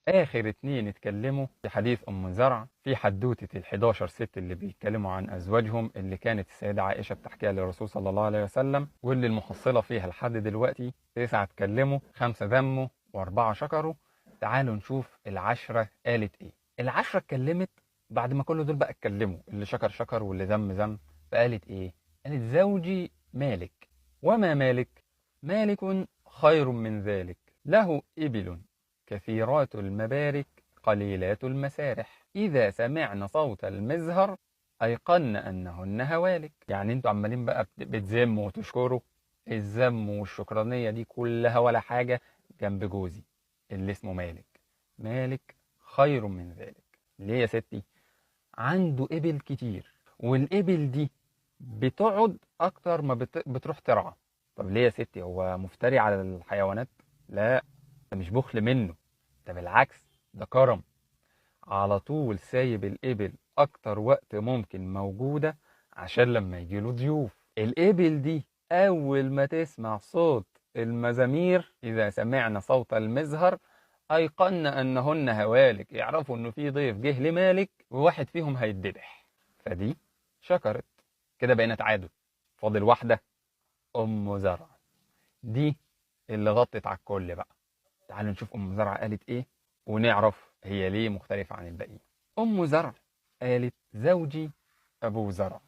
آخر اتنين اتكلموا في حديث أم زرع في حدوتة ال11 ست اللي بيتكلموا عن أزواجهم، اللي كانت السيدة عائشة بتحكيها للرسول صلى الله عليه وسلم، واللي المحصلة فيها لحد دلوقتي 9 اتكلموا، 5 ذموا و4 شكروا. تعالوا نشوف العشرة قالت إيه. العشرة اتكلمت بعد ما كل دول بقى اتكلموا، اللي شكر شكر واللي ذم ذم. فقالت إيه؟ قالت: زوجي مالك. وما مالك؟ مالك خير من ذلك، له إبل كثيرات المبارك قليلات المسارح، إذا سمعن صوت المزهر أيقن أنهن هوالك. يعني انتوا عمالين بقى بتذموا وتشكروا، الذم والشكرانية دي كلها ولا حاجة جنب جوزي اللي اسمه مالك. مالك خير من ذلك. ليه يا ستي؟ عنده إبل كتير، والإبل دي بتقعد أكتر ما بتروح ترعى. طب ليه يا ستي؟ هو مفتري على الحيوانات؟ لا، ده مش بخل منه، ده بالعكس، ده كرم. على طول سايب الإبل أكتر وقت ممكن موجودة، عشان لما يجيله ضيوف الإبل دي أول ما تسمع صوت المزامير، إذا سمعنا صوت المزهر أيقن أنهن هوالك، يعرفوا إنه في ضيف جه لمالك وواحد فيهم هيتذبح. فدي شكرت. كده بقينا تعادل، فاضل واحدة، أم زرع. دي اللي غطت على الكل بقى. تعالوا نشوف أم زرع قالت إيه، ونعرف هي ليه مختلفة عن الباقيين. أم زرع قالت: زوجي أبو زرع.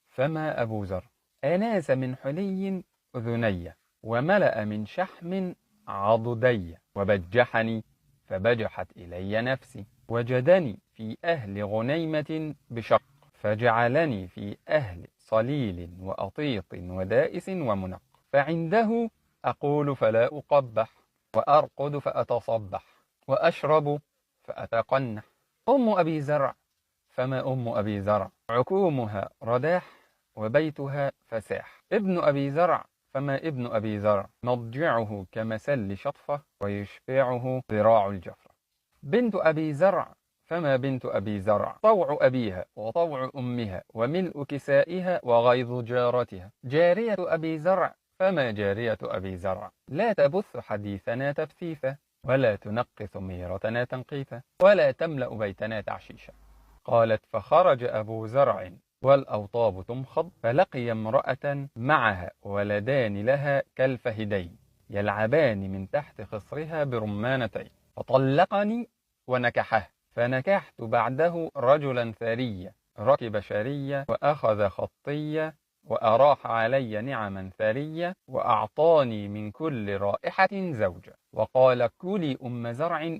فما أبو زرع؟ أناس من حلي أذني، وملأ من شحم عضدي، وبجحني فبجحت إلي نفسي، وجدني في أهل غنيمة بشق، فجعلني في أهل صليل وأطيط ودائس ومنق، فعنده أقول فلا أقبح، وأرقد فأتصبح، وأشرب فأتقنح. أم أبي زرع. فما أم أبي زرع؟ عكومها رداح، وبيتها فساح. ابن أبي زرع. فما ابن أبي زرع؟ مضجعه كمسل شطفة، ويشبعه ذراع الجفرة. بنت أبي زرع. فما بنت أبي زرع؟ طوع أبيها وطوع أمها، وملء كسائها وغيظ جارتها. جارية أبي زرع. فما جارية أبي زرع؟ لا تبث حديثنا تبثيثا، ولا تنقث ميرتنا تنقيثا، ولا تملأ بيتنا تعشيشا. قالت: فخرج أبو زرع والأوطاب تمخض، فلقي امرأة معها ولدان لها كالفهدين يلعبان من تحت خصرها برمانتين، فطلقني ونكحه. فنكحت بعده رجلا ثريا ركب شرية وأخذ خطية، وأراح علي نعما ثرية، وأعطاني من كل رائحة زوجة، وقال: كلي أم زرع